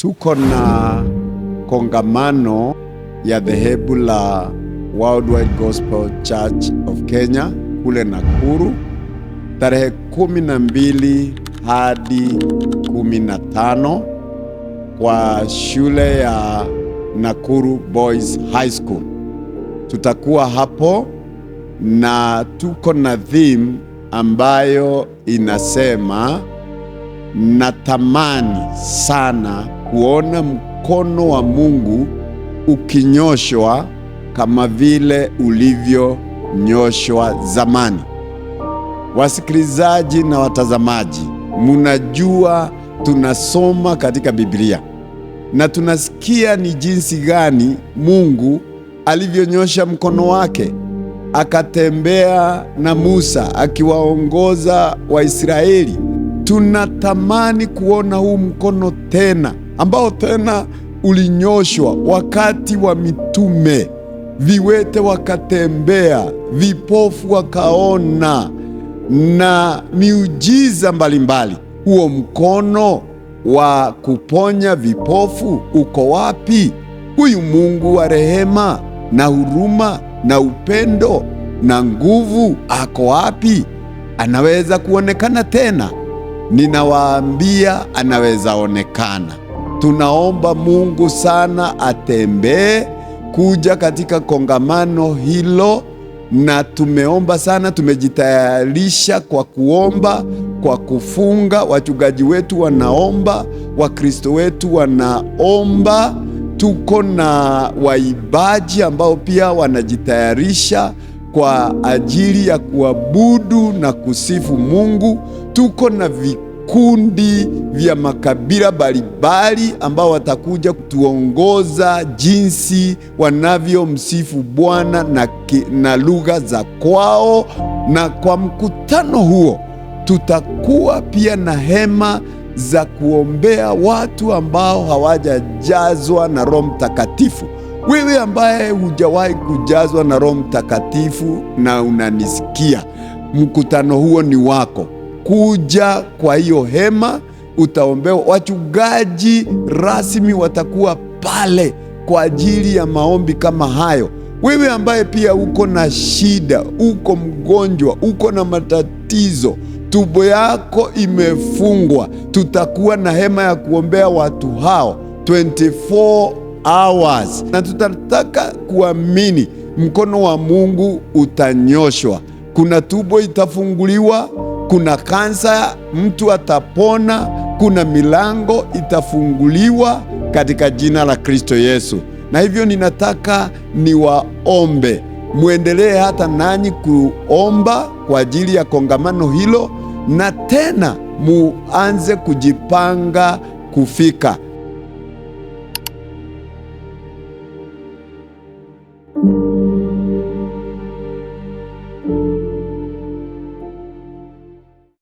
Tuko na kongamano ya dhehebu la Worldwide Gospel Church of Kenya kule Nakuru tarehe 12 hadi 15 kwa shule ya Nakuru Boys High School. Tutakuwa hapo na tuko na theme ambayo inasema natamani sana kuona mkono wa Mungu ukinyoshwa kama vile ulivyonyoshwa zamani. Wasikilizaji na watazamaji, munajua tunasoma katika Biblia na tunasikia ni jinsi gani Mungu alivyonyosha mkono wake akatembea na Musa akiwaongoza Waisraeli. Tunatamani kuona huu mkono tena, ambao tena ulinyoshwa wakati wa mitume. Viwete wakatembea, vipofu wakaona, na miujiza mbalimbali. Huo mkono wa kuponya vipofu uko wapi? Huyu Mungu wa rehema na huruma na upendo na nguvu ako wapi? Anaweza kuonekana tena? Ninawaambia anaweza onekana. Tunaomba Mungu sana atembee kuja katika kongamano hilo, na tumeomba sana, tumejitayarisha kwa kuomba, kwa kufunga. Wachungaji wetu wanaomba, Wakristo wetu wanaomba. Tuko na waibaji ambao pia wanajitayarisha kwa ajili ya kuabudu na kusifu Mungu. Tuko na vikundi vya makabila mbalimbali ambao watakuja kutuongoza jinsi wanavyomsifu Bwana na lugha za kwao. Na kwa mkutano huo tutakuwa pia na hema za kuombea watu ambao hawajajazwa na Roho Mtakatifu. Wewe ambaye hujawahi kujazwa na Roho Mtakatifu na unanisikia, mkutano huo ni wako. Kuja kwa hiyo hema, utaombewa. Wachungaji rasmi watakuwa pale kwa ajili ya maombi kama hayo. Wewe ambaye pia uko na shida, uko mgonjwa, uko na matatizo, tumbo yako imefungwa, tutakuwa na hema ya kuombea watu hao 24 hours. Na tutataka kuamini mkono wa Mungu utanyoshwa. Kuna tumbo itafunguliwa, kuna kansa mtu atapona, kuna milango itafunguliwa katika jina la Kristo Yesu. Na hivyo ninataka niwaombe muendelee hata nanyi kuomba kwa ajili ya kongamano hilo, na tena muanze kujipanga kufika.